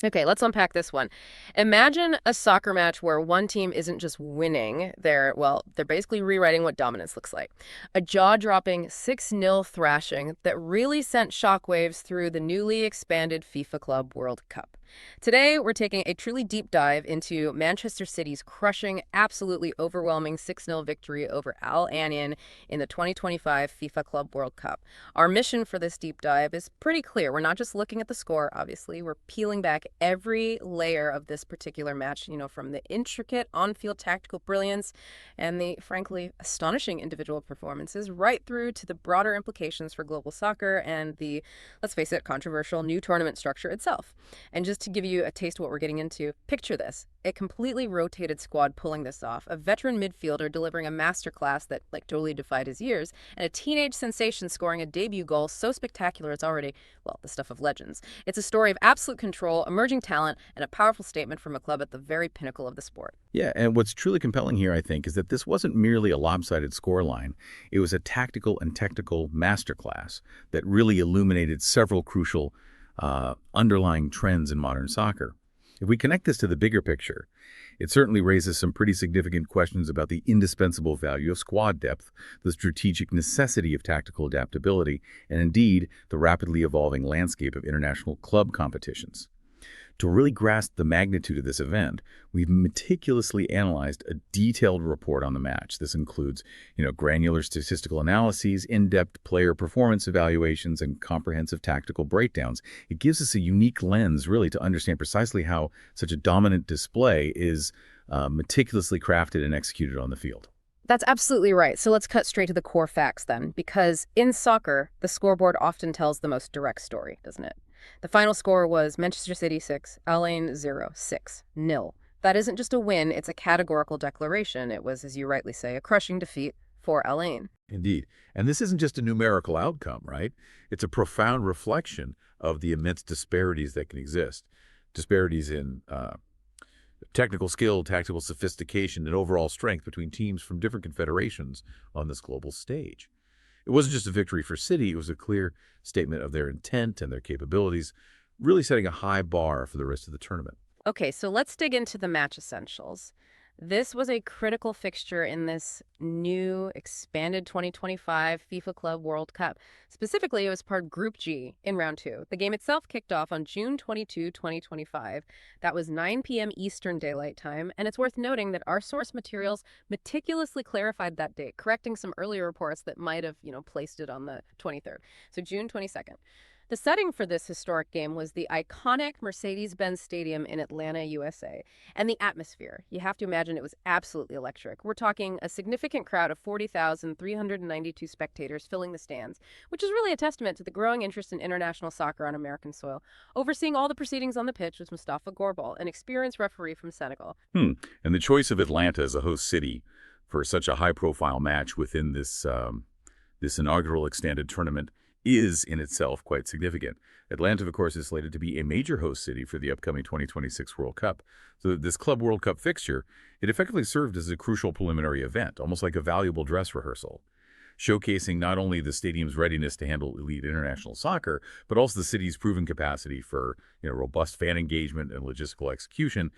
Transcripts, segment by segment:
Okay, let's unpack this one. Imagine a soccer match where one team isn't just winning, they're basically rewriting what dominance looks like. A jaw-dropping 6-0 thrashing that really sent shockwaves through the newly expanded FIFA Club World Cup. Today, we're taking a truly deep dive into Manchester City's crushing, absolutely overwhelming 6-0 victory over Al Anian in the 2025 FIFA Club World Cup. Our mission for this deep dive is pretty clear. We're not just looking at the score, obviously. We're peeling back every layer of this particular match, from the intricate on-field tactical brilliance and the, frankly, astonishing individual performances, right through to the broader implications for global soccer and the, let's face it, controversial new tournament structure itself. And just to give you a taste of what we're getting into, picture this. A completely rotated squad pulling this off, a veteran midfielder delivering a masterclass that, totally defied his years, and a teenage sensation scoring a debut goal so spectacular it's already, the stuff of legends. It's a story of absolute control, emerging talent, and a powerful statement from a club at the very pinnacle of the sport. Yeah, and what's truly compelling here, I think, is that this wasn't merely a lopsided scoreline. It was a tactical and technical masterclass that really illuminated several crucial underlying trends in modern soccer. If we connect this to the bigger picture, it certainly raises some pretty significant questions about the indispensable value of squad depth, the strategic necessity of tactical adaptability, and indeed, the rapidly evolving landscape of international club competitions. To really grasp the magnitude of this event, we've meticulously analyzed a detailed report on the match. This includes, granular statistical analyses, in-depth player performance evaluations, and comprehensive tactical breakdowns. It gives us a unique lens, really, to understand precisely how such a dominant display is meticulously crafted and executed on the field. That's absolutely right. So let's cut straight to the core facts then, because in soccer, the scoreboard often tells the most direct story, doesn't it? The final score was Manchester City 6, Al Ain 0, 6-0. That isn't just a win, it's a categorical declaration. It was, as you rightly say, a crushing defeat for Al Ain. Indeed. And this isn't just a numerical outcome, right? It's a profound reflection of the immense disparities that can exist. Disparities in technical skill, tactical sophistication, and overall strength between teams from different confederations on this global stage. It wasn't just a victory for City, it was a clear statement of their intent and their capabilities, really setting a high bar for the rest of the tournament. Okay, so let's dig into the match essentials. This was a critical fixture in this new, expanded 2025 FIFA Club World Cup. Specifically, it was part of Group G in Round 2. The game itself kicked off on June 22, 2025. That was 9 p.m. Eastern Daylight Time, and it's worth noting that our source materials meticulously clarified that date, correcting some earlier reports that might have, placed it on the 23rd. So June 22nd. The setting for this historic game was the iconic Mercedes-Benz Stadium in Atlanta, USA. And the atmosphere, you have to imagine it was absolutely electric. We're talking a significant crowd of 40,392 spectators filling the stands, which is really a testament to the growing interest in international soccer on American soil. Overseeing all the proceedings on the pitch was Mustafa Gorbal, an experienced referee from Senegal. And the choice of Atlanta as a host city for such a high-profile match within this inaugural extended tournament is in itself quite significant. Atlanta, of course, is slated to be a major host city for the upcoming 2026 World Cup. So this Club World Cup fixture, it effectively served as a crucial preliminary event, almost like a valuable dress rehearsal, showcasing not only the stadium's readiness to handle elite international soccer, but also the city's proven capacity for robust fan engagement and logistical execution.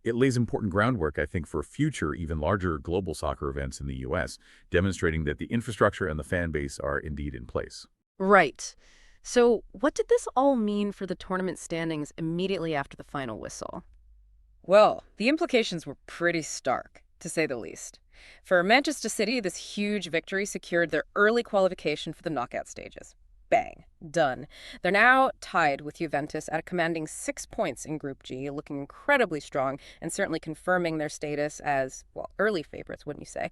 It lays important groundwork, I think, for future, even larger global soccer events in the U.S., demonstrating that the infrastructure and the fan base are indeed in place. Right. So what did this all mean for the tournament standings immediately after the final whistle? Well, the implications were pretty stark, to say the least. For Manchester City, this huge victory secured their early qualification for the knockout stages. Bang. Done. They're now tied with Juventus at a commanding 6 points in Group G, looking incredibly strong and certainly confirming their status as, early favorites, wouldn't you say?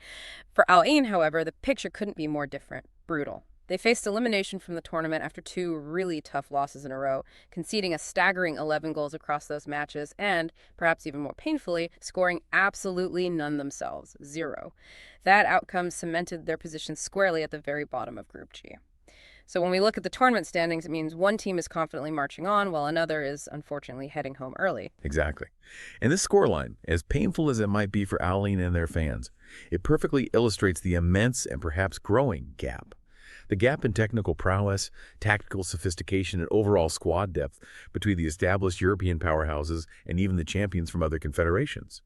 For Al Ain, however, the picture couldn't be more different. Brutal. They faced elimination from the tournament after 2 really tough losses in a row, conceding a staggering 11 goals across those matches and, perhaps even more painfully, scoring absolutely none themselves, 0. That outcome cemented their position squarely at the very bottom of Group G. So when we look at the tournament standings, it means one team is confidently marching on while another is unfortunately heading home early. Exactly. And this scoreline, as painful as it might be for Al Ain and their fans, it perfectly illustrates the immense and perhaps growing gap The gap in technical prowess, tactical sophistication, and overall squad depth between the established European powerhouses and even the champions from other confederations.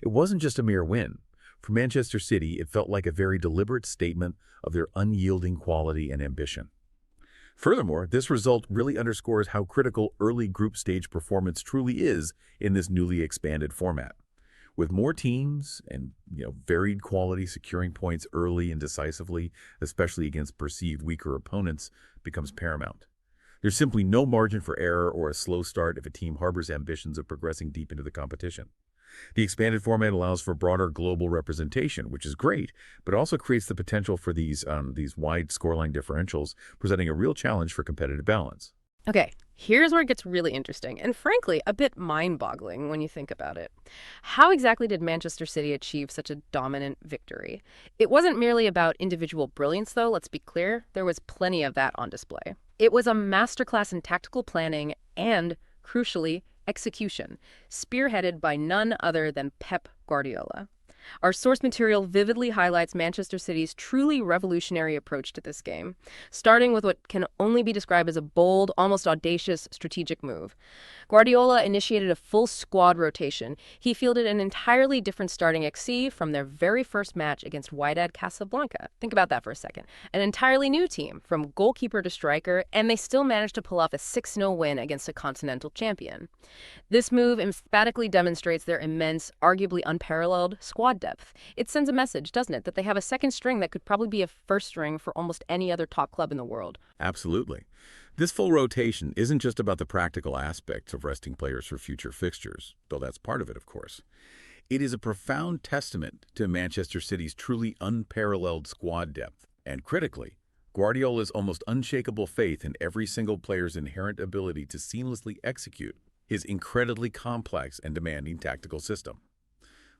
It wasn't just a mere win. For Manchester City, it felt like a very deliberate statement of their unyielding quality and ambition. Furthermore, this result really underscores how critical early group stage performance truly is in this newly expanded format. With more teams and varied quality securing points early and decisively, especially against perceived weaker opponents, becomes paramount. There's simply no margin for error or a slow start if a team harbors ambitions of progressing deep into the competition. The expanded format allows for broader global representation, which is great, but also creates the potential for these wide scoreline differentials, presenting a real challenge for competitive balance. Okay, here's where it gets really interesting, and frankly, a bit mind-boggling when you think about it. How exactly did Manchester City achieve such a dominant victory? It wasn't merely about individual brilliance, though, let's be clear. There was plenty of that on display. It was a masterclass in tactical planning and, crucially, execution, spearheaded by none other than Pep Guardiola. Our source material vividly highlights Manchester City's truly revolutionary approach to this game, starting with what can only be described as a bold, almost audacious strategic move. Guardiola initiated a full squad rotation. He fielded an entirely different starting XC from their very first match against Wydad Casablanca. Think about that for a second. An entirely new team, from goalkeeper to striker, and they still managed to pull off a 6-0 win against a continental champion. This move emphatically demonstrates their immense, arguably unparalleled squad depth. It sends a message, doesn't it, that they have a second string that could probably be a first string for almost any other top club in the world. Absolutely. This full rotation isn't just about the practical aspects of resting players for future fixtures, though that's part of it, of course. It is a profound testament to Manchester City's truly unparalleled squad depth, and critically, Guardiola's almost unshakable faith in every single player's inherent ability to seamlessly execute his incredibly complex and demanding tactical system.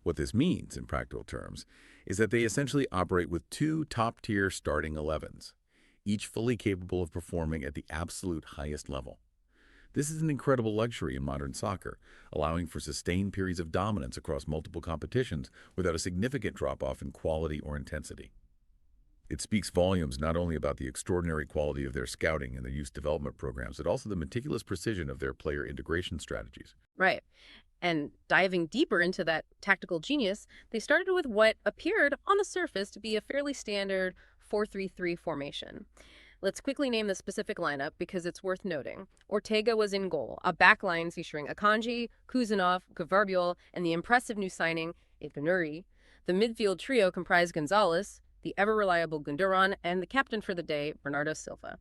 What this means, in practical terms, is that they essentially operate with two top-tier starting 11s, each fully capable of performing at the absolute highest level. This is an incredible luxury in modern soccer, allowing for sustained periods of dominance across multiple competitions without a significant drop-off in quality or intensity. It speaks volumes not only about the extraordinary quality of their scouting and their youth development programs, but also the meticulous precision of their player integration strategies. Right. And diving deeper into that tactical genius, they started with what appeared on the surface to be a fairly standard 4-3-3 formation. Let's quickly name the specific lineup because it's worth noting. Ortega was in goal, a backline featuring Akanji, Kuzanov, Gvardiol, and the impressive new signing, Ivanuri. The midfield trio comprised Gonzalez, the ever-reliable Gundogan, and the captain for the day, Bernardo Silva.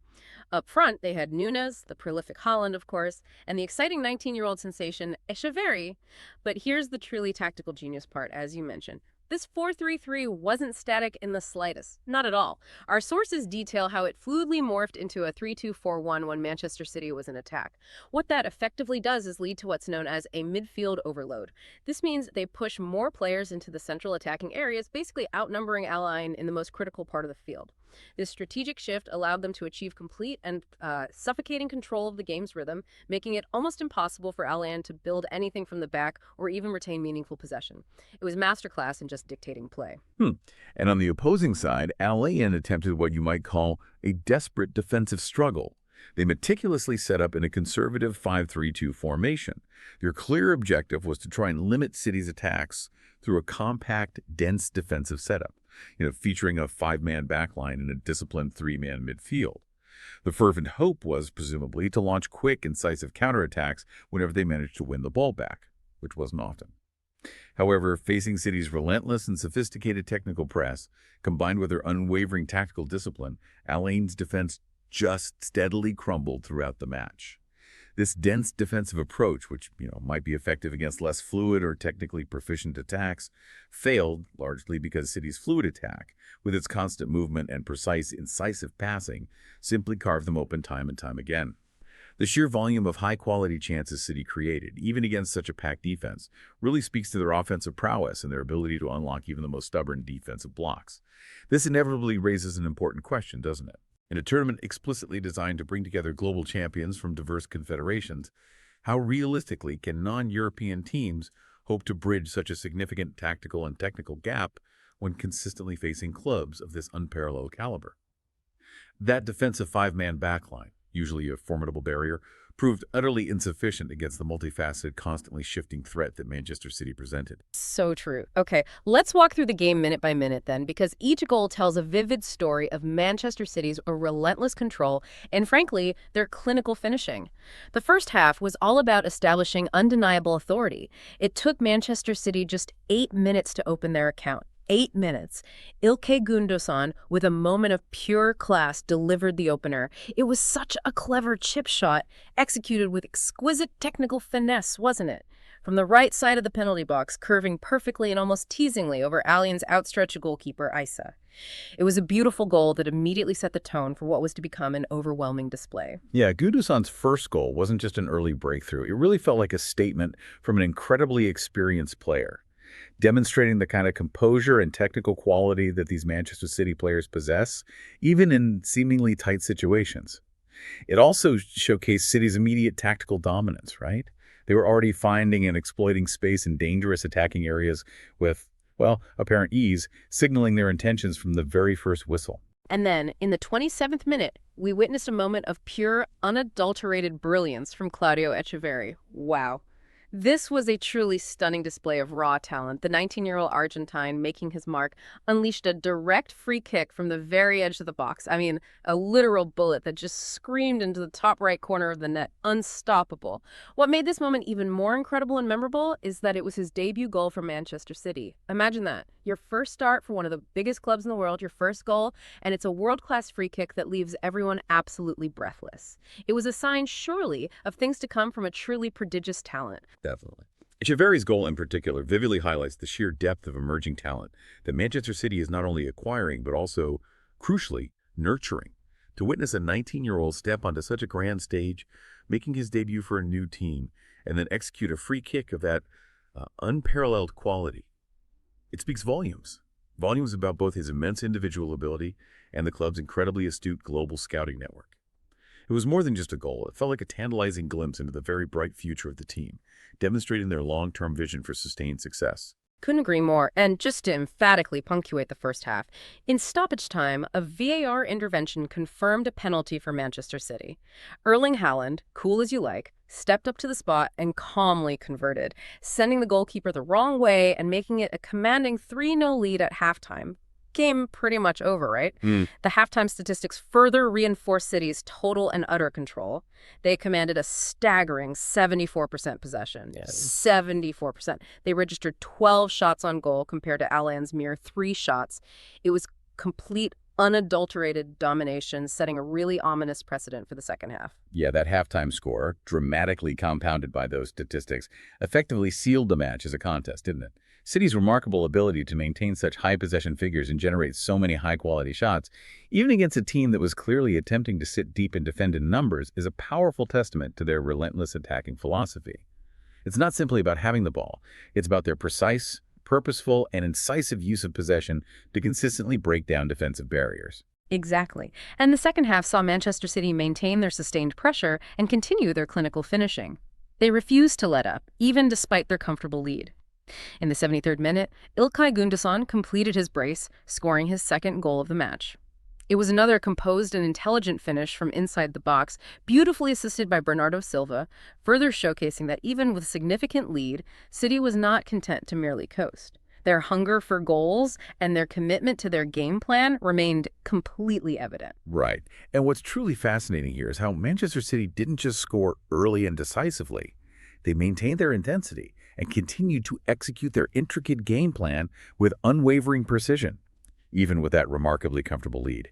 Up front, they had Nunes, the prolific Haaland, of course, and the exciting 19-year-old sensation, Echeverri. But here's the truly tactical genius part, as you mentioned. This 4-3-3 wasn't static in the slightest. Not at all. Our sources detail how it fluidly morphed into a 3-2-4-1 when Manchester City was in attack. What that effectively does is lead to what's known as a midfield overload. This means they push more players into the central attacking areas, basically outnumbering Allied in the most critical part of the field. This strategic shift allowed them to achieve complete and suffocating control of the game's rhythm, making it almost impossible for Allied to build anything from the back or even retain meaningful possession. It was masterclass in just dictating play. And on the opposing side, Allied attempted what you might call a desperate defensive struggle. They meticulously set up in a conservative 5-3-2 formation. Their clear objective was to try and limit City's attacks through a compact, dense defensive setup, featuring a 5-man backline and a disciplined 3-man midfield. The fervent hope was, presumably, to launch quick, incisive counterattacks whenever they managed to win the ball back, which wasn't often. However, facing City's relentless and sophisticated technical press, combined with their unwavering tactical discipline, Allied's defense just steadily crumbled throughout the match. This dense defensive approach, which might be effective against less fluid or technically proficient attacks, failed largely because City's fluid attack, with its constant movement and precise, incisive passing, simply carved them open time and time again. The sheer volume of high-quality chances City created, even against such a packed defense, really speaks to their offensive prowess and their ability to unlock even the most stubborn defensive blocks. This inevitably raises an important question, doesn't it? In a tournament explicitly designed to bring together global champions from diverse confederations, how realistically can non-European teams hope to bridge such a significant tactical and technical gap when consistently facing clubs of this unparalleled caliber? That defensive five-man backline, usually a formidable barrier, proved utterly insufficient against the multifaceted, constantly shifting threat that Manchester City presented. So true. Okay, let's walk through the game minute by minute then, because each goal tells a vivid story of Manchester City's relentless control and, frankly, their clinical finishing. The first half was all about establishing undeniable authority. It took Manchester City just 8 minutes to open their account. 8 minutes. Ilkay Gundogan, with a moment of pure class, delivered the opener. It was such a clever chip shot, executed with exquisite technical finesse, wasn't it? From the right side of the penalty box, curving perfectly and almost teasingly over Allianz's outstretched goalkeeper, Isa. It was a beautiful goal that immediately set the tone for what was to become an overwhelming display. Yeah, Gundogan's first goal wasn't just an early breakthrough. It really felt like a statement from an incredibly experienced player, demonstrating the kind of composure and technical quality that these Manchester City players possess, even in seemingly tight situations. It also showcased City's immediate tactical dominance, right? They were already finding and exploiting space in dangerous attacking areas with, well, apparent ease, signaling their intentions from the very first whistle. And then, in the 27th minute, we witnessed a moment of pure, unadulterated brilliance from Claudio Echeverri. Wow. This was a truly stunning display of raw talent. The 19-year-old Argentine, making his mark, unleashed a direct free kick from the very edge of the box. I mean, a literal bullet that just screamed into the top right corner of the net. Unstoppable. What made this moment even more incredible and memorable is that it was his debut goal for Manchester City. Imagine that. Your first start for one of the biggest clubs in the world, your first goal, and it's a world-class free kick that leaves everyone absolutely breathless. It was a sign, surely, of things to come from a truly prodigious talent. Definitely. Echeverri's goal in particular vividly highlights the sheer depth of emerging talent that Manchester City is not only acquiring, but also, crucially, nurturing. To witness a 19-year-old step onto such a grand stage, making his debut for a new team, and then execute a free kick of that unparalleled quality, it speaks volumes. Volumes about both his immense individual ability and the club's incredibly astute global scouting network. It was more than just a goal. It felt like a tantalizing glimpse into the very bright future of the team, demonstrating their long-term vision for sustained success. Couldn't agree more. And just to emphatically punctuate the first half, in stoppage time, a VAR intervention confirmed a penalty for Manchester City. Erling Haaland, cool as you like, stepped up to the spot and calmly converted, sending the goalkeeper the wrong way and making it a commanding 3-0 lead at halftime. Game pretty much over, right? The halftime statistics further reinforce City's total and utter control. They commanded a staggering 74% possession. Yeah. 74%. They registered 12 shots on goal compared to Allianz's mere 3 shots. It was complete, unadulterated domination, setting a really ominous precedent for the second half. Yeah, that halftime score, dramatically compounded by those statistics, effectively sealed the match as a contest, didn't it? City's remarkable ability to maintain such high possession figures and generate so many high-quality shots, even against a team that was clearly attempting to sit deep and defend in numbers, is a powerful testament to their relentless attacking philosophy. It's not simply about having the ball. It's about their precise, purposeful, and incisive use of possession to consistently break down defensive barriers. Exactly. And the second half saw Manchester City maintain their sustained pressure and continue their clinical finishing. They refused to let up, even despite their comfortable lead. In the 73rd minute, Ilkay Gundogan completed his brace, scoring his second goal of the match. It was another composed and intelligent finish from inside the box, beautifully assisted by Bernardo Silva, further showcasing that even with significant lead, City was not content to merely coast. Their hunger for goals and their commitment to their game plan remained completely evident. Right. And what's truly fascinating here is how Manchester City didn't just score early and decisively. They maintained their intensity and continued to execute their intricate game plan with unwavering precision, even with that remarkably comfortable lead.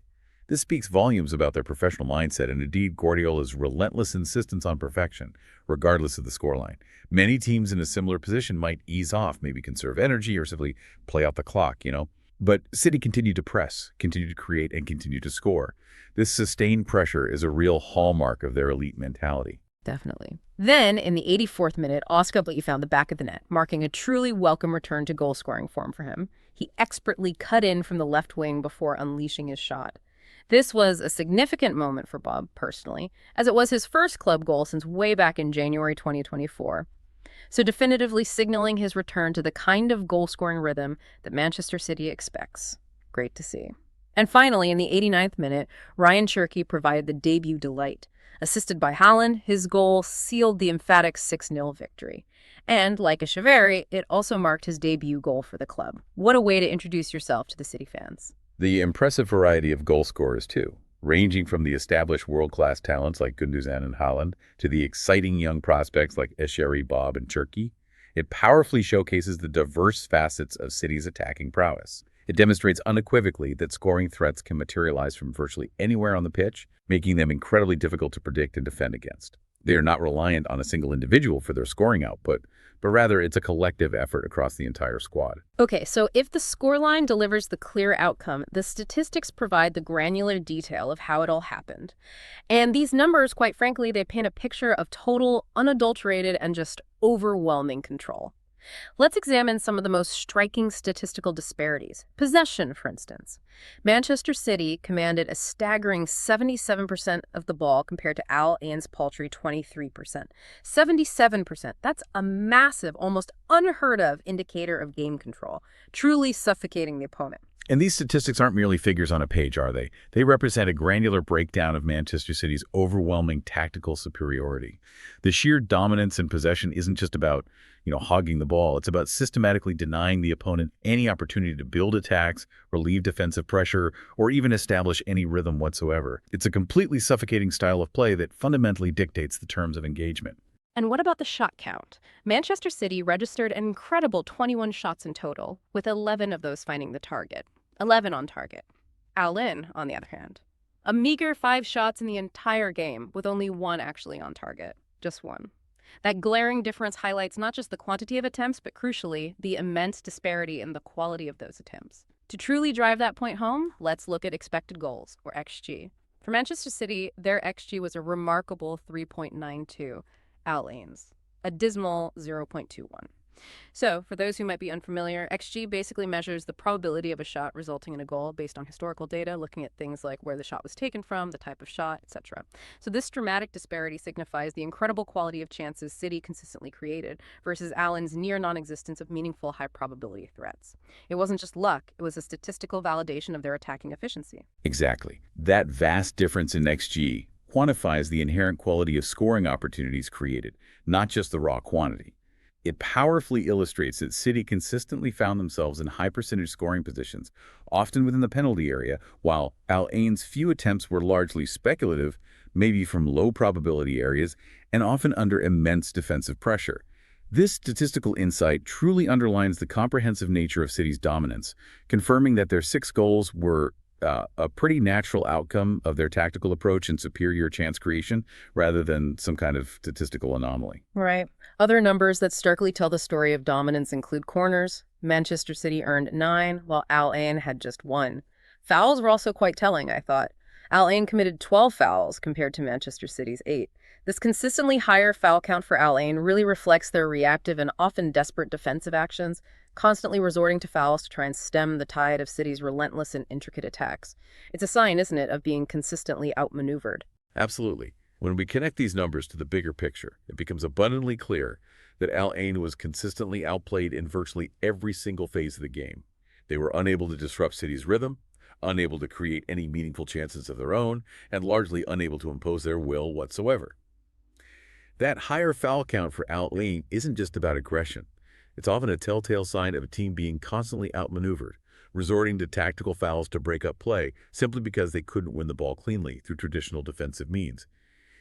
This speaks volumes about their professional mindset and indeed Guardiola's relentless insistence on perfection, regardless of the scoreline. Many teams in a similar position might ease off, maybe conserve energy or simply play out the clock, But City continued to press, continued to create, and continued to score. This sustained pressure is a real hallmark of their elite mentality. Definitely. Then, in the 84th minute, Oscar Blee found the back of the net, marking a truly welcome return to goal-scoring form for him. He expertly cut in from the left wing before unleashing his shot. This was a significant moment for Bobb, personally, as it was his first club goal since way back in January 2024. So definitively signaling his return to the kind of goal-scoring rhythm that Manchester City expects. Great to see. And finally, in the 89th minute, Rayan Cherki provided the debut delight. Assisted by Haaland, his goal sealed the emphatic 6-0 victory. And, like Echeverri, it also marked his debut goal for the club. What a way to introduce yourself to the City fans. The impressive variety of goal scorers, too, ranging from the established world-class talents like Gundogan and Haaland to the exciting young prospects like Echeverri, Bobb, and Cherki. It powerfully showcases the diverse facets of City's attacking prowess. It demonstrates unequivocally that scoring threats can materialize from virtually anywhere on the pitch, making them incredibly difficult to predict and defend against. They are not reliant on a single individual for their scoring output, but rather it's a collective effort across the entire squad. Okay, so if the scoreline delivers the clear outcome, the statistics provide the granular detail of how it all happened. And these numbers, quite frankly, they paint a picture of total, unadulterated, and just overwhelming control. Let's examine some of the most striking statistical disparities. Possession, for instance. Manchester City commanded a staggering 77% of the ball compared to Al Ain's paltry 23%. 77%. That's a massive, almost unheard of indicator of game control, truly suffocating the opponent. And these statistics aren't merely figures on a page, are they? They represent a granular breakdown of Manchester City's overwhelming tactical superiority. The sheer dominance and possession isn't just about, hogging the ball. It's about systematically denying the opponent any opportunity to build attacks, relieve defensive pressure, or even establish any rhythm whatsoever. It's a completely suffocating style of play that fundamentally dictates the terms of engagement. And what about the shot count? Manchester City registered an incredible 21 shots in total, with 11 of those finding the target. 11 on target. Al Ain, on the other hand, a meager 5 shots in the entire game, with only 1 actually on target. Just 1. That glaring difference highlights not just the quantity of attempts, but crucially, the immense disparity in the quality of those attempts. To truly drive that point home, let's look at expected goals, or XG. For Manchester City, their XG was a remarkable 3.92. Al Ain's, a dismal 0.21. So, for those who might be unfamiliar, XG basically measures the probability of a shot resulting in a goal based on historical data, looking at things like where the shot was taken from, the type of shot, etc. So this dramatic disparity signifies the incredible quality of chances City consistently created versus Allen's near non-existence of meaningful high-probability threats. It wasn't just luck, it was a statistical validation of their attacking efficiency. Exactly. That vast difference in XG quantifies the inherent quality of scoring opportunities created, not just the raw quantity. It powerfully illustrates that City consistently found themselves in high-percentage scoring positions, often within the penalty area, while Al Ain's few attempts were largely speculative, maybe from low-probability areas, and often under immense defensive pressure. This statistical insight truly underlines the comprehensive nature of City's dominance, confirming that their 6 goals were a pretty natural outcome of their tactical approach and superior chance creation rather than some kind of statistical anomaly. Right. Other numbers that starkly tell the story of dominance include corners. Manchester City earned 9, while Al Ain had just 1. Fouls were also quite telling, I thought. Al Ain committed 12 fouls compared to Manchester City's 8. This consistently higher foul count for Al Ain really reflects their reactive and often desperate defensive actions, constantly resorting to fouls to try and stem the tide of City's relentless and intricate attacks. It's a sign, isn't it, of being consistently outmaneuvered. Absolutely. When we connect these numbers to the bigger picture, it becomes abundantly clear that Al Ain was consistently outplayed in virtually every single phase of the game. They were unable to disrupt City's rhythm, unable to create any meaningful chances of their own, and largely unable to impose their will whatsoever. That higher foul count for Al Ain isn't just about aggression. It's often a telltale sign of a team being constantly outmaneuvered, resorting to tactical fouls to break up play simply because they couldn't win the ball cleanly through traditional defensive means.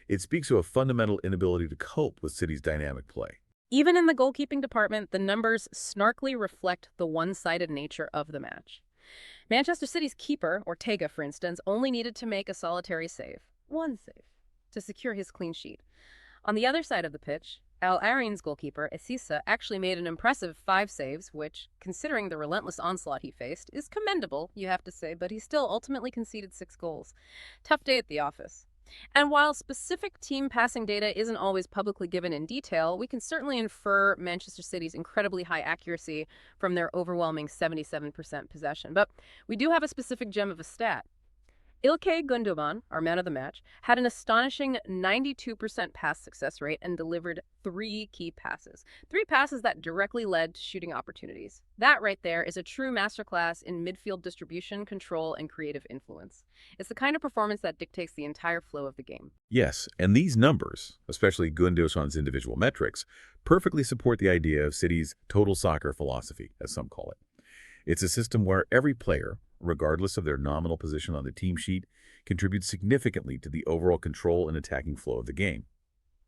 It speaks to a fundamental inability to cope with City's dynamic play. Even in the goalkeeping department, the numbers snarkily reflect the one-sided nature of the match. Manchester City's keeper, Ortega for instance, only needed to make a solitary save, 1 save, to secure his clean sheet. On the other side of the pitch, Al Ain's goalkeeper, Essisa, actually made an impressive 5 saves, which, considering the relentless onslaught he faced, is commendable, you have to say, but he still ultimately conceded 6 goals. Tough day at the office. And while specific team passing data isn't always publicly given in detail, we can certainly infer Manchester City's incredibly high accuracy from their overwhelming 77% possession. But we do have a specific gem of a stat. Ilkay Gundogan, our man of the match, had an astonishing 92% pass success rate and delivered three key passes. Three passes that directly led to shooting opportunities. That right there is a true masterclass in midfield distribution, control, and creative influence. It's the kind of performance that dictates the entire flow of the game. Yes, and these numbers, especially Gundogan's individual metrics, perfectly support the idea of City's total soccer philosophy, as some call it. It's a system where every player, regardless of their nominal position on the team sheet, contributes significantly to the overall control and attacking flow of the game.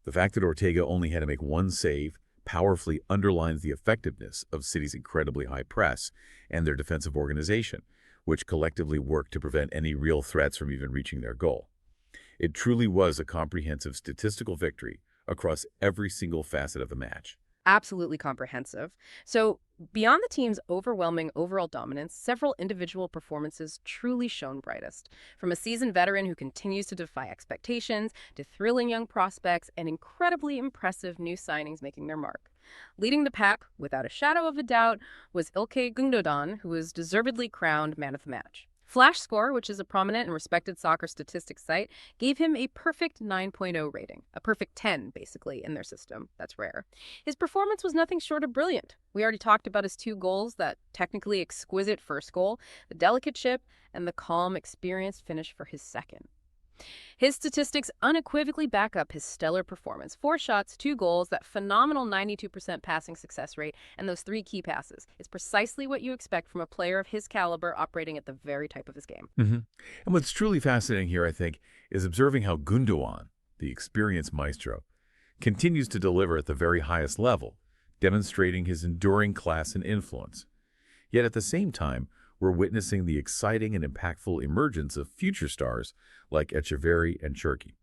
The fact that Ortega only had to make one save powerfully underlines the effectiveness of City's incredibly high press and their defensive organization, which collectively worked to prevent any real threats from even reaching their goal. It truly was a comprehensive statistical victory across every single facet of the match. Absolutely comprehensive. So, beyond the team's overwhelming overall dominance, several individual performances truly shone brightest. From a seasoned veteran who continues to defy expectations, to thrilling young prospects, and incredibly impressive new signings making their mark. Leading the pack, without a shadow of a doubt, was Ilkay Gundogan, who was deservedly crowned man of the match. Flash Score, which is a prominent and respected soccer statistics site, gave him a perfect 9.0 rating, a perfect 10, basically, in their system. That's rare. His performance was nothing short of brilliant. We already talked about his two goals, that technically exquisite first goal, the delicate chip, and the calm, experienced finish for his second. His statistics unequivocally back up his stellar performance. 4 shots, 2 goals, that phenomenal 92% passing success rate, and those 3 key passes. It's precisely what you expect from a player of his caliber operating at the very type of his game. And what's truly fascinating here, I think, is observing how Gundogan, the experienced maestro, continues to deliver at the very highest level, demonstrating his enduring class and influence. Yet at the same time, we're witnessing the exciting and impactful emergence of future stars like Echeverri and Cherki.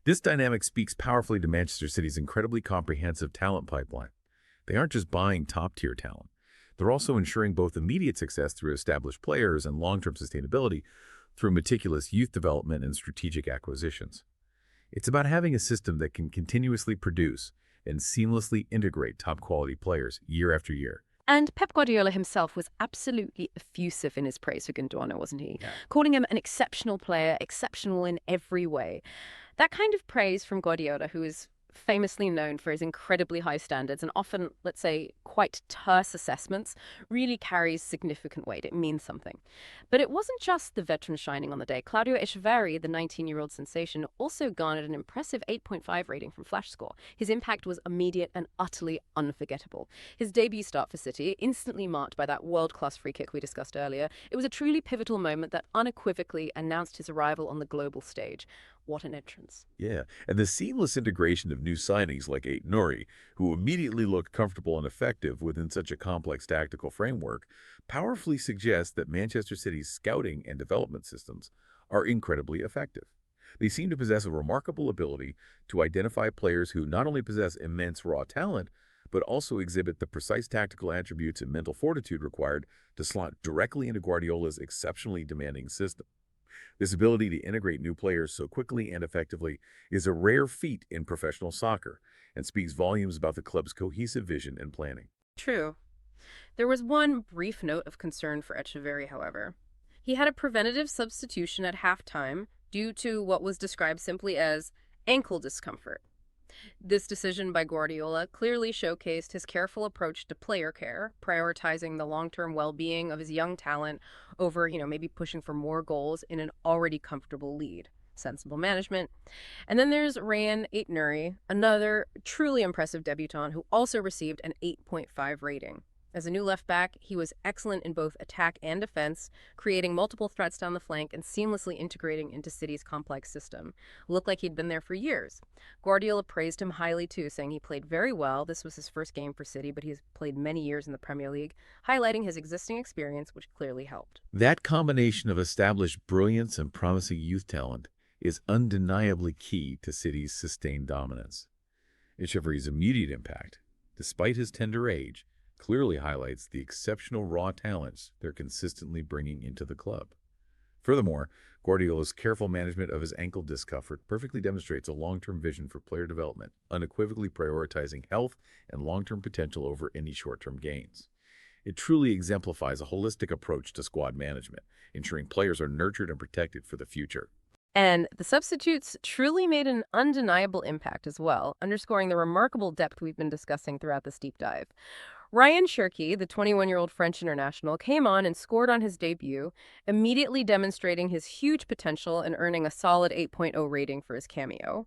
This dynamic speaks powerfully to Manchester City's incredibly comprehensive talent pipeline. They aren't just buying top-tier talent. They're also ensuring both immediate success through established players and long-term sustainability through meticulous youth development and strategic acquisitions. It's about having a system that can continuously produce and seamlessly integrate top-quality players year after year. And Pep Guardiola himself was absolutely effusive in his praise for Gundogan, wasn't he? Yeah. Calling him an exceptional player, exceptional in every way. That kind of praise from Guardiola, who is famously known for his incredibly high standards and often, let's say, quite terse assessments, really carries significant weight. It means something. But it wasn't just the veteran shining on the day. Claudio Echeverri, the 19-year-old sensation, also garnered an impressive 8.5 rating from Flash Score. His impact was immediate and utterly unforgettable. His debut start for City, instantly marked by that world-class free kick we discussed earlier, it was a truly pivotal moment that unequivocally announced his arrival on the global stage. What an entrance. Yeah, and the seamless integration of new signings like Nuri, who immediately looked comfortable and effective within such a complex tactical framework, powerfully suggests that Manchester City's scouting and development systems are incredibly effective. They seem to possess a remarkable ability to identify players who not only possess immense raw talent, but also exhibit the precise tactical attributes and mental fortitude required to slot directly into Guardiola's exceptionally demanding system. This ability to integrate new players so quickly and effectively is a rare feat in professional soccer and speaks volumes about the club's cohesive vision and planning. True. There was one brief note of concern for Echeverri, however. He had a preventative substitution at halftime due to what was described simply as ankle discomfort. This decision by Guardiola clearly showcased his careful approach to player care, prioritizing the long-term well-being of his young talent over, maybe pushing for more goals in an already comfortable lead. Sensible management. And then there's Rayan Cherki, another truly impressive debutant who also received an 8.5 rating. As a new left back, he was excellent in both attack and defense, creating multiple threats down the flank and seamlessly integrating into City's complex system. Looked like he'd been there for years. Guardiola praised him highly too, saying he played very well. This was his first game for City, but he's played many years in the Premier League, highlighting his existing experience, which clearly helped. That combination of established brilliance and promising youth talent is undeniably key to City's sustained dominance. Echeverri's immediate impact, despite his tender age, clearly highlights the exceptional raw talents they're consistently bringing into the club. Furthermore, Guardiola's careful management of his ankle discomfort perfectly demonstrates a long-term vision for player development, unequivocally prioritizing health and long-term potential over any short-term gains. It truly exemplifies a holistic approach to squad management, ensuring players are nurtured and protected for the future. And the substitutes truly made an undeniable impact as well, underscoring the remarkable depth we've been discussing throughout this deep dive. Rayan Cherki, the 21-year-old French international, came on and scored on his debut, immediately demonstrating his huge potential and earning a solid 8.0 rating for his cameo.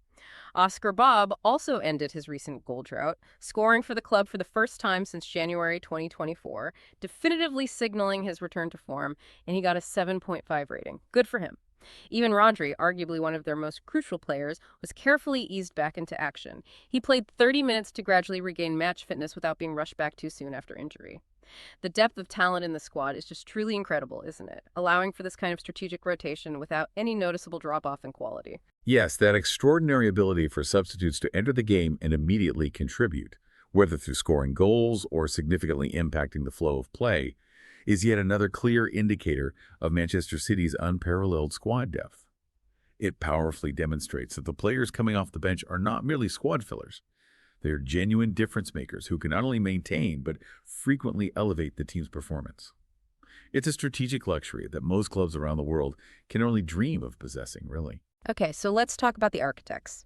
Oscar Bobb also ended his recent goal drought, scoring for the club for the first time since January 2024, definitively signaling his return to form, and he got a 7.5 rating. Good for him. Even Rodri, arguably one of their most crucial players, was carefully eased back into action. He played 30 minutes to gradually regain match fitness without being rushed back too soon after injury. The depth of talent in the squad is just truly incredible, isn't it? Allowing for this kind of strategic rotation without any noticeable drop-off in quality. Yes, that extraordinary ability for substitutes to enter the game and immediately contribute, whether through scoring goals or significantly impacting the flow of play, is yet another clear indicator of Manchester City's unparalleled squad depth. It powerfully demonstrates that the players coming off the bench are not merely squad fillers. They are genuine difference makers who can not only maintain but frequently elevate the team's performance. It's a strategic luxury that most clubs around the world can only dream of possessing, really. Okay, so let's talk about the architects.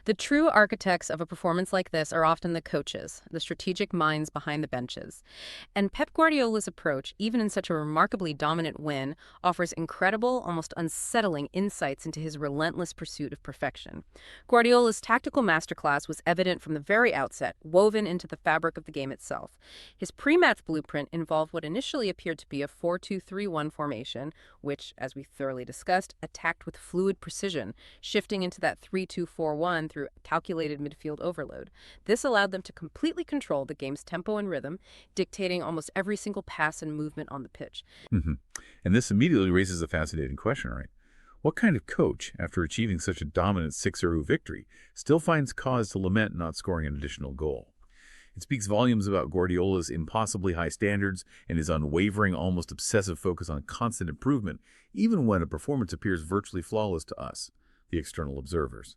The true architects of a performance like this are often the coaches, the strategic minds behind the benches. And Pep Guardiola's approach, even in such a remarkably dominant win, offers incredible, almost unsettling insights into his relentless pursuit of perfection. Guardiola's tactical masterclass was evident from the very outset, woven into the fabric of the game itself. His pre-match blueprint involved what initially appeared to be a 4-2-3-1 formation, which, as we thoroughly discussed, attacked with fluid precision, shifting into that 3-2-4-1 through calculated midfield overload. This allowed them to completely control the game's tempo and rhythm, dictating almost every single pass and movement on the pitch. And this immediately raises a fascinating question, right? What kind of coach, after achieving such a dominant 6-0 victory, still finds cause to lament not scoring an additional goal? It speaks volumes about Guardiola's impossibly high standards and his unwavering, almost obsessive focus on constant improvement, even when a performance appears virtually flawless to us, the external observers.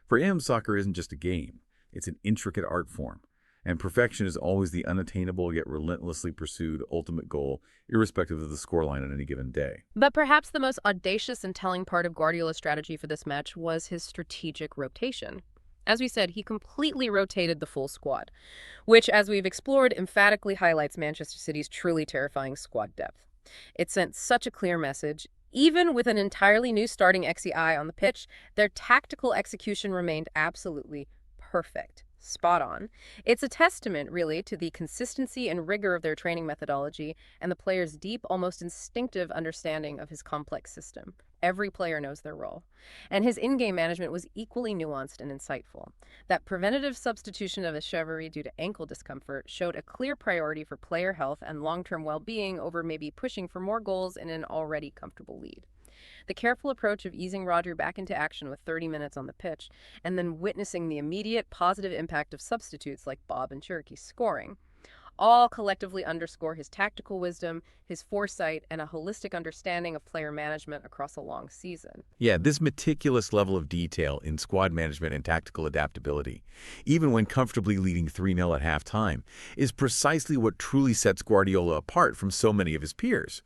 For him, soccer isn't just a game. It's an intricate art form, and perfection is always the unattainable yet relentlessly pursued ultimate goal, irrespective of the scoreline on any given day. But perhaps the most audacious and telling part of Guardiola's strategy for this match was his strategic rotation. As we said, he completely rotated the full squad, which, as we've explored, emphatically highlights Manchester City's truly terrifying squad depth. It sent such a clear message. Even with an entirely new starting XEI on the pitch, their tactical execution remained absolutely perfect. Spot on. It's a testament, really, to the consistency and rigor of their training methodology and the player's deep, almost instinctive understanding of his complex system. Every player knows their role. And his in-game management was equally nuanced and insightful. That preventative substitution of Echeverri due to ankle discomfort showed a clear priority for player health and long-term well-being over maybe pushing for more goals in an already comfortable lead. The careful approach of easing Rodri back into action with 30 minutes on the pitch, and then witnessing the immediate positive impact of substitutes like Bobb and Cherki scoring, all collectively underscore his tactical wisdom, his foresight, and a holistic understanding of player management across a long season. Yeah, this meticulous level of detail in squad management and tactical adaptability, even when comfortably leading 3-0 at halftime, is precisely what truly sets Guardiola apart from so many of his peers.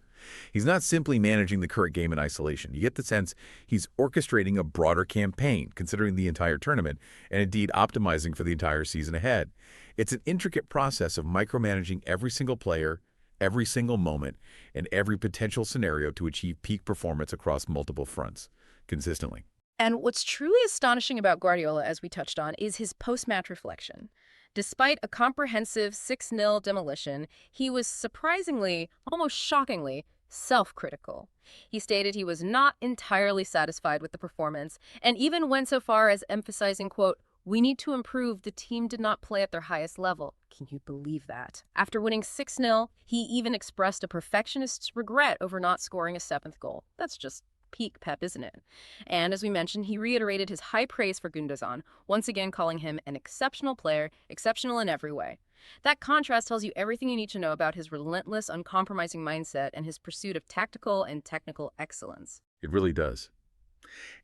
He's not simply managing the current game in isolation. You get the sense he's orchestrating a broader campaign, considering the entire tournament, and indeed optimizing for the entire season ahead. It's an intricate process of micromanaging every single player, every single moment, and every potential scenario to achieve peak performance across multiple fronts, consistently. And what's truly astonishing about Guardiola, as we touched on, is his post-match reflection. Despite a comprehensive 6-0 demolition, he was surprisingly, almost shockingly, self-critical. He stated he was not entirely satisfied with the performance, and even went so far as emphasizing, quote, "We need to improve. The team did not play at their highest level." Can you believe that? After winning 6-0, he even expressed a perfectionist's regret over not scoring a 7th goal. That's just peak Pep, isn't it? And as we mentioned, he reiterated his high praise for Gundogan, once again calling him an exceptional player, exceptional in every way. That contrast tells you everything you need to know about his relentless, uncompromising mindset and his pursuit of tactical and technical excellence. It really does.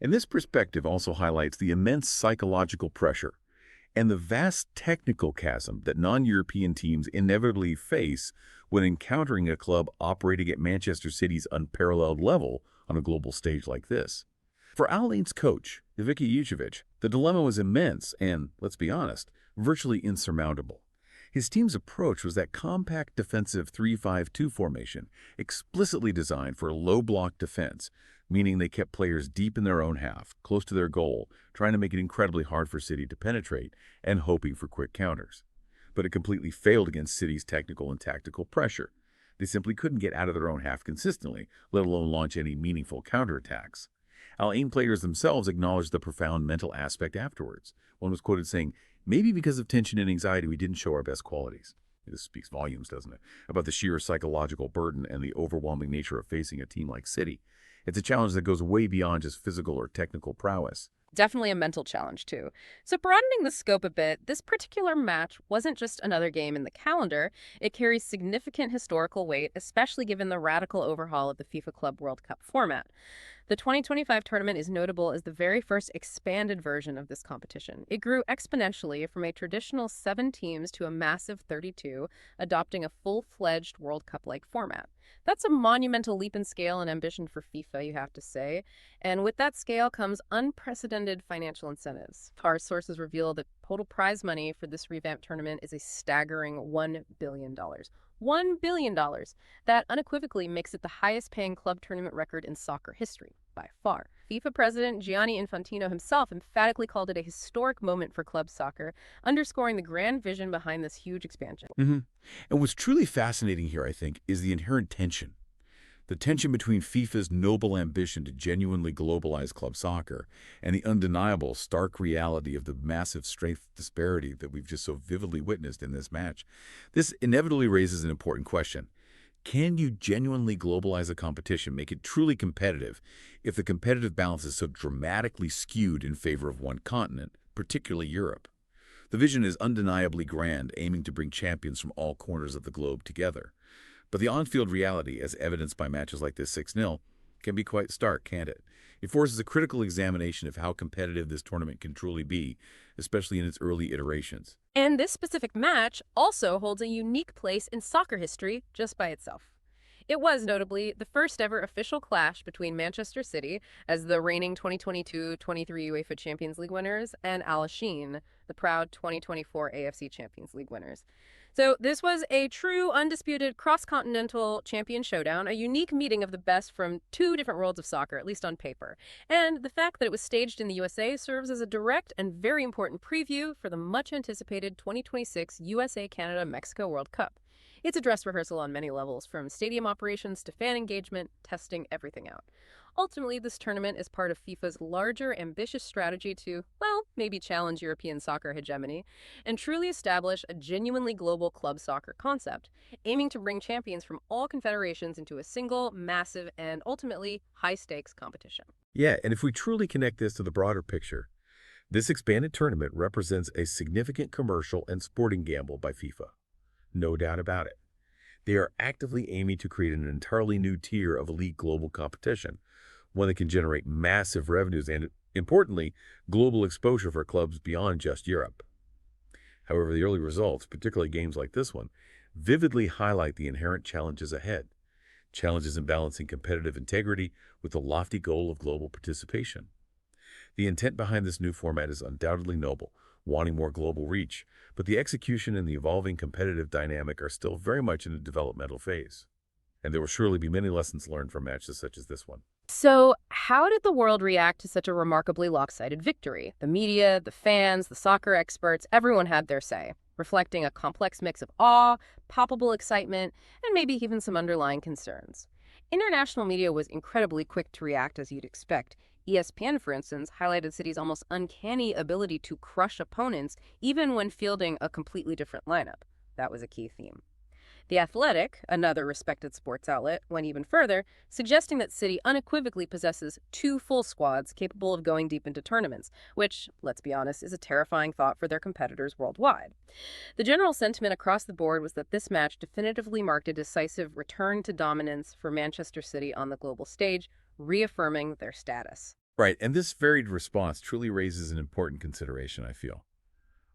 And this perspective also highlights the immense psychological pressure and the vast technical chasm that non-European teams inevitably face when encountering a club operating at Manchester City's unparalleled level on a global stage like this. For Al Aina's coach, Ilkay Gundogan, the dilemma was immense and, let's be honest, virtually insurmountable. His team's approach was that compact defensive 3-5-2 formation, explicitly designed for a low-block defense, meaning they kept players deep in their own half, close to their goal, trying to make it incredibly hard for City to penetrate and hoping for quick counters. But it completely failed against City's technical and tactical pressure. They simply couldn't get out of their own half consistently, let alone launch any meaningful counterattacks. Al Ain players themselves acknowledged the profound mental aspect afterwards. One was quoted saying, "Maybe because of tension and anxiety, we didn't show our best qualities." This speaks volumes, doesn't it, about the sheer psychological burden and the overwhelming nature of facing a team like City. It's a challenge that goes way beyond just physical or technical prowess. Definitely a mental challenge, too. So broadening the scope a bit, this particular match wasn't just another game in the calendar. It carries significant historical weight, especially given the radical overhaul of the FIFA Club World Cup format. The 2025 tournament is notable as the very first expanded version of this competition. It grew exponentially from a traditional 7 teams to a massive 32, adopting a full-fledged World Cup-like format. That's a monumental leap in scale and ambition for FIFA, you have to say. And with that scale comes unprecedented financial incentives. Our sources reveal that total prize money for this revamped tournament is a staggering $1 billion. $1 billion. That unequivocally makes it the highest-paying club tournament record in soccer history, by far. FIFA president Gianni Infantino himself emphatically called it a historic moment for club soccer, underscoring the grand vision behind this huge expansion. And what's truly fascinating here, I think, is the inherent tension. The tension between FIFA's noble ambition to genuinely globalize club soccer and the undeniable, stark reality of the massive strength disparity that we've just so vividly witnessed in this match. This inevitably raises an important question. Can you genuinely globalize a competition, make it truly competitive, if the competitive balance is so dramatically skewed in favor of one continent, particularly Europe? The vision is undeniably grand, aiming to bring champions from all corners of the globe together. But the on-field reality, as evidenced by matches like this 6-0, can be quite stark, can't it? It forces a critical examination of how competitive this tournament can truly be, especially in its early iterations. And this specific match also holds a unique place in soccer history just by itself. It was, notably, the first ever official clash between Manchester City, as the reigning 2022-23 UEFA Champions League winners, and Al Ain, the proud 2024 AFC Champions League winners. So this was a true, undisputed, cross-continental champion showdown, a unique meeting of the best from 2 different worlds of soccer, at least on paper. And the fact that it was staged in the USA serves as a direct and very important preview for the much-anticipated 2026 USA-Canada-Mexico World Cup. It's a dress rehearsal on many levels, from stadium operations to fan engagement, testing everything out. Ultimately, this tournament is part of FIFA's larger, ambitious strategy to, well, maybe challenge European soccer hegemony and truly establish a genuinely global club soccer concept, aiming to bring champions from all confederations into a single, massive, and ultimately high-stakes competition. Yeah, and if we truly connect this to the broader picture, this expanded tournament represents a significant commercial and sporting gamble by FIFA. No doubt about it. They are actively aiming to create an entirely new tier of elite global competition, one that can generate massive revenues and, importantly, global exposure for clubs beyond just Europe. However, the early results, particularly games like this one, vividly highlight the inherent challenges ahead. Challenges in balancing competitive integrity with the lofty goal of global participation. The intent behind this new format is undoubtedly noble, wanting more global reach, but the execution and the evolving competitive dynamic are still very much in a developmental phase. And there will surely be many lessons learned from matches such as this one. So, how did the world react to such a remarkably lopsided victory? The media, the fans, the soccer experts, everyone had their say, reflecting a complex mix of awe, palpable excitement, and maybe even some underlying concerns. International media was incredibly quick to react, as you'd expect. ESPN, for instance, highlighted City's almost uncanny ability to crush opponents, even when fielding a completely different lineup. That was a key theme. The Athletic, another respected sports outlet, went even further, suggesting that City unequivocally possesses 2 full squads capable of going deep into tournaments, which, let's be honest, is a terrifying thought for their competitors worldwide. The general sentiment across the board was that this match definitively marked a decisive return to dominance for Manchester City on the global stage, reaffirming their status. Right, and this varied response truly raises an important consideration, I feel.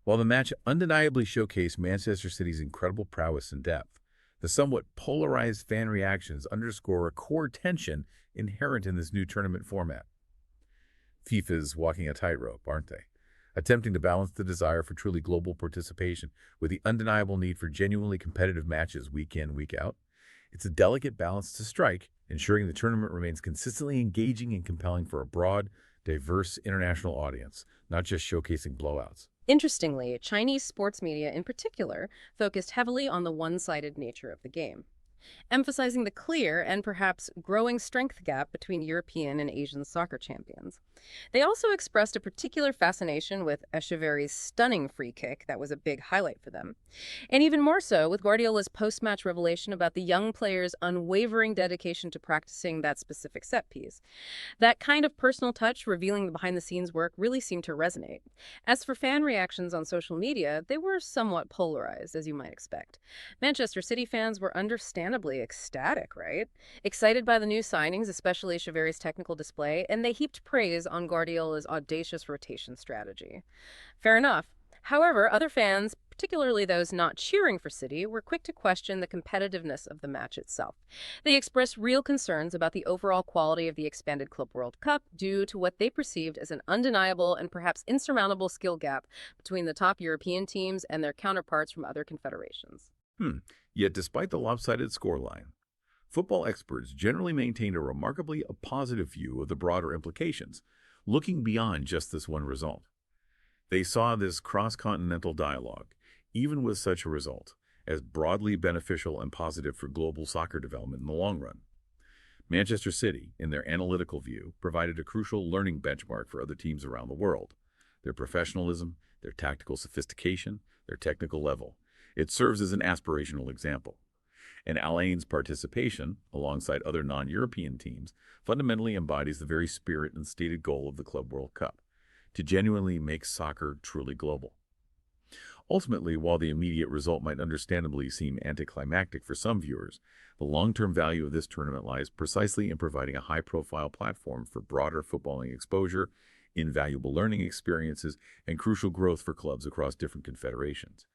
While the match undeniably showcased Manchester City's incredible prowess and depth, the somewhat polarized fan reactions underscore a core tension inherent in this new tournament format. FIFA's walking a tightrope, aren't they? Attempting to balance the desire for truly global participation with the undeniable need for genuinely competitive matches week in, week out. It's a delicate balance to strike, ensuring the tournament remains consistently engaging and compelling for a broad, diverse international audience, not just showcasing blowouts. Interestingly, Chinese sports media in particular focused heavily on the one-sided nature of the game, emphasizing the clear and perhaps growing strength gap between European and Asian soccer champions. They also expressed a particular fascination with Echeverri's stunning free kick that was a big highlight for them, and even more so with Guardiola's post-match revelation about the young player's unwavering dedication to practicing that specific set piece. That kind of personal touch revealing the behind-the-scenes work really seemed to resonate. As for fan reactions on social media, they were somewhat polarized, as you might expect. Manchester City fans were understandably ecstatic, right? Excited by the new signings, especially Echeverri's technical display, and they heaped praise on Guardiola's audacious rotation strategy. Fair enough. However, other fans, particularly those not cheering for City, were quick to question the competitiveness of the match itself. They expressed real concerns about the overall quality of the expanded Club World Cup due to what they perceived as an undeniable and perhaps insurmountable skill gap between the top European teams and their counterparts from other confederations. Yet despite the lopsided scoreline, football experts generally maintained a remarkably positive view of the broader implications, looking beyond just this one result. They saw this cross-continental dialogue, even with such a result, as broadly beneficial and positive for global soccer development in the long run. Manchester City, in their analytical view, provided a crucial learning benchmark for other teams around the world. Their professionalism, their tactical sophistication, their technical level. It serves as an aspirational example. And Al Ayn's participation, alongside other non-European teams, fundamentally embodies the very spirit and stated goal of the Club World Cup, to genuinely make soccer truly global. Ultimately, while the immediate result might understandably seem anticlimactic for some viewers, the long-term value of this tournament lies precisely in providing a high-profile platform for broader footballing exposure, invaluable learning experiences, and crucial growth for clubs across different confederations.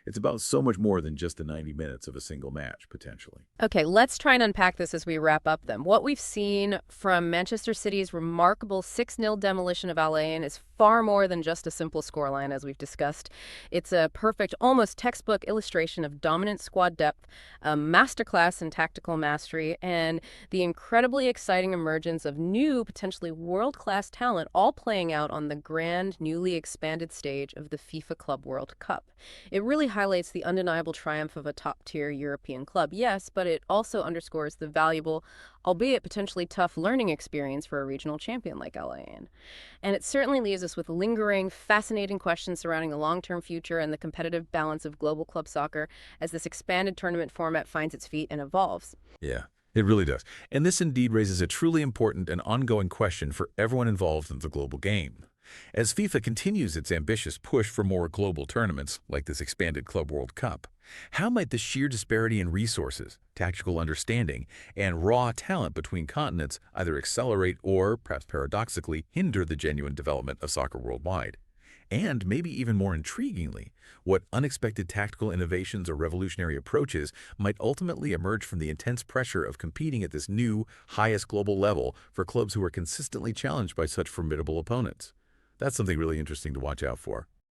It's about so much more than just the 90 minutes of a single match, potentially. Okay, let's try and unpack this as we wrap up then. What we've seen from Manchester City's remarkable 6-0 demolition of Al Ain is far more than just a simple scoreline, as we've discussed. It's a perfect, almost textbook illustration of dominant squad depth, a masterclass in tactical mastery, and the incredibly exciting emergence of new, potentially world-class talent, all playing out on the grand, newly expanded stage of the FIFA Club World Cup. It really highlights the undeniable triumph of a top-tier European club, yes, but it also underscores the valuable, albeit potentially tough, learning experience for a regional champion like Al Ain. And it certainly leaves us with lingering, fascinating questions surrounding the long-term future and the competitive balance of global club soccer as this expanded tournament format finds its feet and evolves. Yeah, it really does. And this indeed raises a truly important and ongoing question for everyone involved in the global game. As FIFA continues its ambitious push for more global tournaments, like this expanded Club World Cup, how might the sheer disparity in resources, tactical understanding, and raw talent between continents either accelerate or, perhaps paradoxically, hinder the genuine development of soccer worldwide? And maybe even more intriguingly, what unexpected tactical innovations or revolutionary approaches might ultimately emerge from the intense pressure of competing at this new, highest global level for clubs who are consistently challenged by such formidable opponents? That's something really interesting to watch out for.